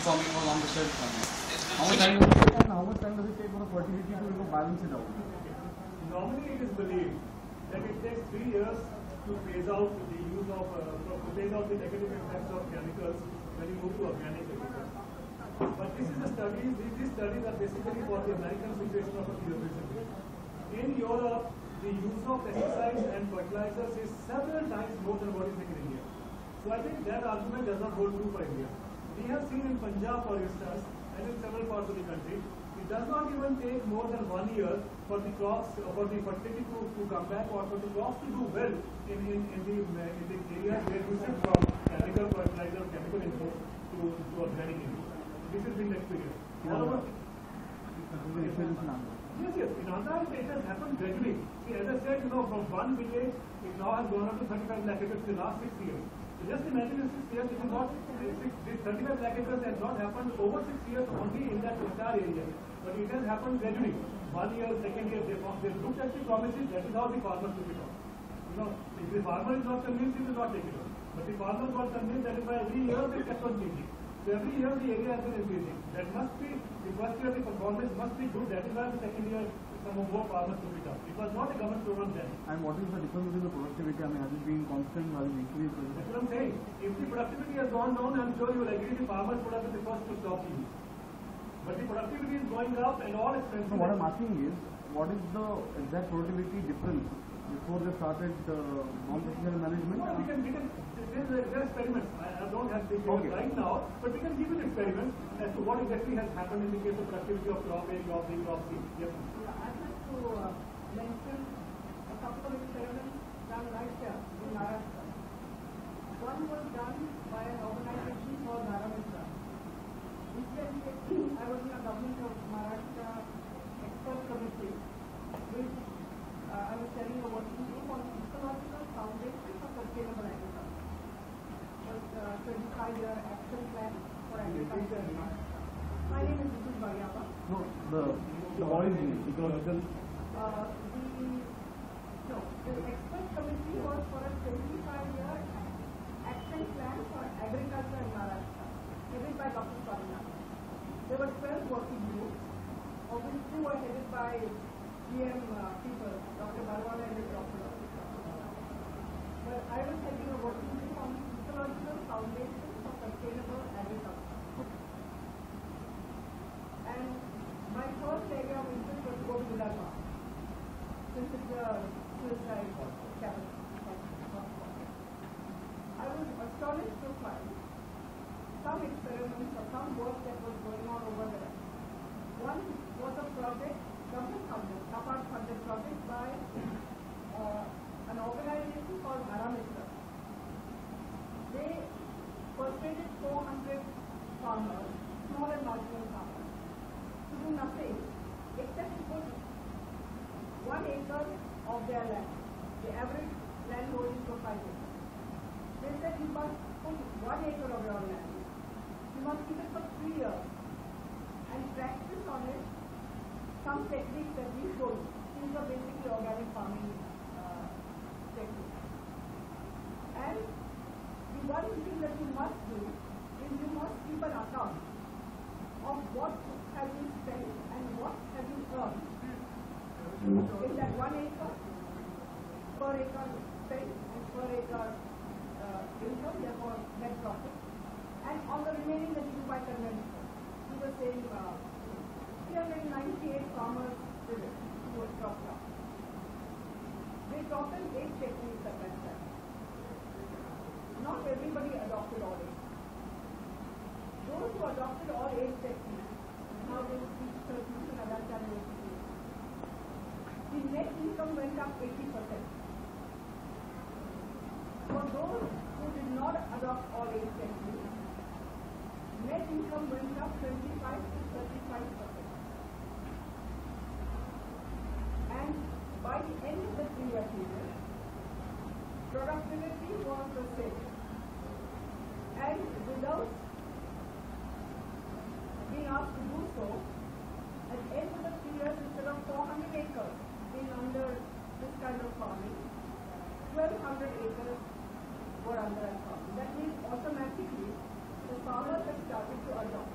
farming or long-distance farming? How much time does it take for the fertility to balance it out? Normally it is believed that it takes 3 years to phase out the use of, to phase out the negative effects of chemicals when you move to organic agriculture. But these studies are basically for the American situation of a few years ago. In Europe, the use of pesticides and fertilizers is several times more than what is in India. So I think that argument does not hold true for India. We have seen in Punjab, for instance, and in several parts of the country, it does not even take more than 1 year for the crops, for the fertility to come back, or for the crops to do well in the areas where we shift from chemical fertilizer, chemical inputs to organic inputs. This has been the experience. Yes, in Andhra it has happened gradually. See, as I said, from one village, it now has gone up to 35 lakh acres in the last 6 years. So just imagine in 6 years, this 35 lakh acres has not happened over 6 years only in that entire area. But it has happened gradually. 1 year, 2nd year, they looked at the promises, that is how the farmers took it on. If the farmer is not convinced, he will not take it on. But the farmers got convinced that by every year they kept on changing. So every year the area has been increasing. That must be, the first year the performance must be good. That is why the second year some more farmers took it up. It was not a government program then. And what is the difference between the productivity? I mean, has it been constant? Has it increased? That's what I'm saying. If the productivity has gone down, I'm sure you will agree the farmers would have been the first to stop using. But the productivity is going up and all expenses. So what I'm asking is, what is the exact productivity difference before they started non-precision management? No, there are experiments. I don't have the figures right now, but we can give an experiment as to what exactly has happened in the case of productivity of crop A, crop B, crop C. Yes. I'd like to mention a couple of experiments done right here in Maharashtra. One was done by an organization called Maoism. Recently, I was in a government of Maharashtra expert committee, which I was telling a working group on ecological foundation for sustainable agriculture. It was a 25-year action plan for agriculture in Maharashtra. My name is Mrs. Mariama. No, the body is ecological. The expert committee was for a 25-year action plan for agriculture in Maharashtra, headed by Dr. Sharma. There were 12 working groups, of which 2 were headed by GM people, Dr. Barwala and Dr. But I was heading a working group on ecological foundation for sustainable agriculture. And my first area of interest was to go to Villarma, since it's a suicide capital. I was astonished to find some experiments or some work that was going on over there. One was a project, government-funded, NABARD-funded project by an organization called Aramitra. They persuaded 400 farmers, small and marginal farmers, to do nothing except to put 1 acre of their land. The average land holding for 5 acres. They said you must put 1 acre of your land. You must keep it for 3 years and practice on it some techniques that we showed. These are basically organic farming techniques. And the one thing that you must do is you must keep an account of what have you spent and what have you earned in that 1 acre, per acre spent and per acre income, therefore net profit, and on the remaining that you do by convention. We were saying 398 farmers did it, who was dropped out. They taught them 8 techniques at that time. Not everybody adopted all 8. Those who adopted all 8 techniques, now they teach solution at that time, the net income went up 80%. For those who did not adopt all 8 techniques, net income went up 25 to 35%. And by the end of the 3-year period, productivity was the same. And without being asked to do so, at the end of the 3 years, instead of 400 acres being under this kind of farming, 1,200 acres were under that farming. That means automatically the farmers have started to adopt.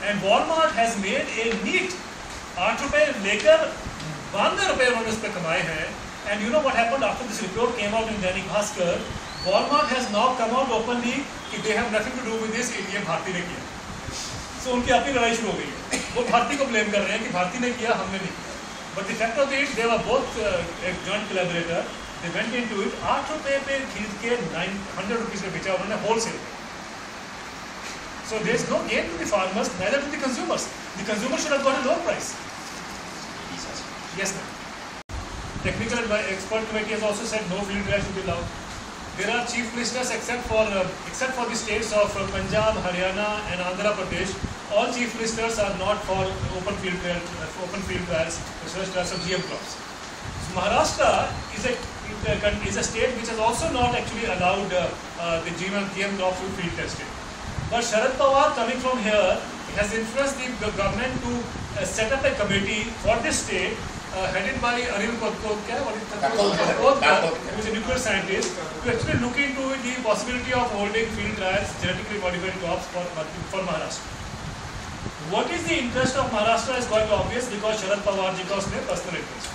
And Walmart has made a neat 8 रुपए लेकर 92 रुपए उन्होंने उस पर कमाए हैं. And you know what happened after this report came out in Dainik Bhaskar? Walmart has now come out openly कि they have nothing to do with this, ये भारती ने किया. So उनकी अपनी लड़ाई शुरू हो गई है. वो भारती को ब्लेम कर रहे हैं कि भारती ने किया, हमने नहीं किया. But the fact of it, they were both a joint collaborator. They went into it. 8 रुपए पे खरीद के 900 रुपीस में बेचा उन्होंने wholesale. So there is no gain to the farmers, neither to the consumers. The consumer should have got a lower price. Yes, ma'am. Technical expert committee has also said no field trials should be allowed. There are chief ministers except for the states of Punjab, Haryana, and Andhra Pradesh. All chief ministers are not for open field trials, research trials of GM crops. So Maharashtra is a state which has also not actually allowed the GM crops to field testing. But Sharad Pawar, coming from here, has influenced the government to set up a committee for this state, headed by Anil Kotkar, who is a nuclear scientist, to actually look into the possibility of holding field trials, genetically modified crops for Maharashtra. What is the interest of Maharashtra is quite obvious, because Sharad Pawar ji ka usme personal interest.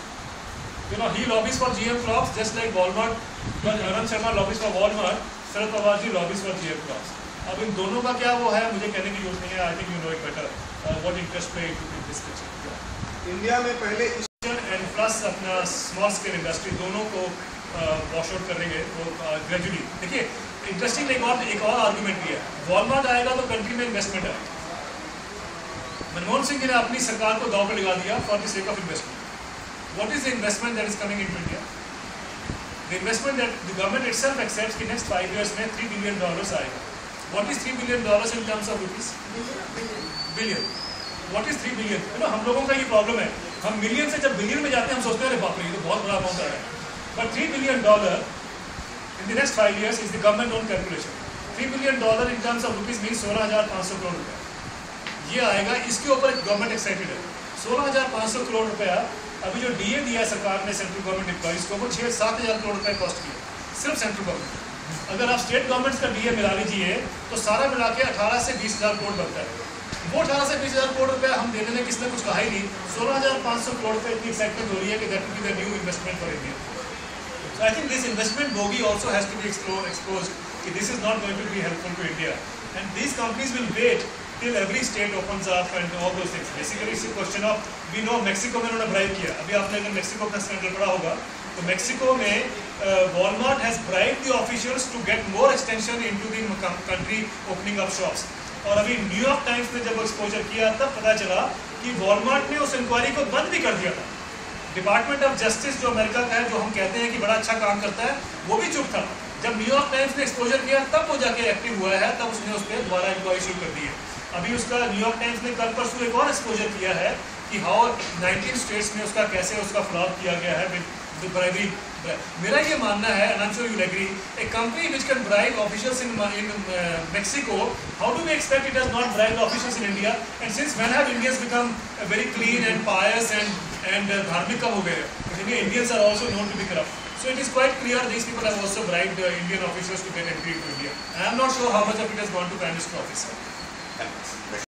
You know, he lobbies for GM crops just like Walmart. Because Anand Sharma lobbies for Walmart, Sharad Pawar ji lobbies for GM crops. अब इन दोनों का क्या वो है, मुझे कहने की जरूरत नहीं है. I think you know it better. What interest play into this picture? India में पहले एंड प्लस अपना स्मॉल स्केल इंडस्ट्री दोनों को वॉश आउट करेंगे वो ग्रेजुअली. देखिए इंटरेस्टिंग एक और आर्गुमेंट भी है. वॉलमार्ट आएगा तो कंट्री में इन्वेस्टमेंट आएगा. मनमोहन सिंह जी ने अपनी सरकार को दांव पे लगा दिया for the sake of investment. What is the investment that is coming into India? The investment that the government itself accepts कि नेक्स्ट 5 years में $3 billion आएगा. What is $3 billion in terms of rupees? Billion. What is 3 billion? You know हम लोगों का ये problem है, हम million से जब बिलियन में जाते हैं हम सोचते हैं अरे बाप रे ये तो बहुत बड़ा अमाउंट आ रहा है. But $3 billion in the next 5 years is the government own calculation. $3 billion in terms of rupees means 16,500 crore रुपया ये आएगा. इसके ऊपर गवर्नमेंट एक्साइटेड है. 16,500 करोड़ रुपया अभी जो डीए दिया है सरकार ने सेंट्रल गवर्नमेंट एम्प्लॉइज को, वो 6-7 हज़ार करोड़ रुपए कॉस्ट किया सिर्फ सेंट्रल गवर्नमेंट. अगर आप स्टेट गवर्नमेंट्स का डीए मिला लीजिए तो सारा मिला के 18 से 20 हज़ार करोड़ बनता है. वो 18 से 20 हज़ार करोड़ रुपया हम देने में किसने कुछ कहा ही नहीं. 16,500 करोड़ रुपये इतनी एक्साइटमेंट हो रही है कि that will be the new investment for India. So I think this investment bogey also has to be exposed. This is not going to be helpful to India, and these companies will wait till every state opens up and all those things. Basically, it's a question of we know Mexico में उन्होंने bribe किया. अभी आपने अगर Mexico का scandal पढ़ा होगा तो Mexico में Walmart has bribed the officials to get more extension into the country, opening up shops. और अभी न्यूयॉर्क टाइम्स ने जब एक्सपोजर किया तब पता चला कि Walmart ने उस इंक्वायरी को बंद भी कर दिया था. डिपार्टमेंट ऑफ जस्टिस जो अमेरिका का है, जो हम कहते हैं कि बड़ा अच्छा काम करता है, वो भी चुप था. जब न्यूयॉर्क टाइम्स ने एक्सपोजर किया तब वो जाके एक्टिव हुआ है, तब उसने उस पर दोबारा इंक्वायरी शुरू कर दी है. अभी उसका न्यूयॉर्क टाइम्स ने कल परसों एक और एक्सपोजर किया है कि हाउ 19 स्टेट्स में उसका कैसे उसका फ्लॉप किया गया है विद ब्राइबरी. मेरा ये मानना है, and I'm sure you'll agree, a company which can bribe officials in Mexico, how do we expect it has not bribed officials in India? And since when have Indians become very clean and pious and dharmik kam ho gaye? Indians are also known to be corrupt. So it is quite clear these people have also bribed Indian officials to get entry into India. I am not sure how much of it has gone to Prime Minister office.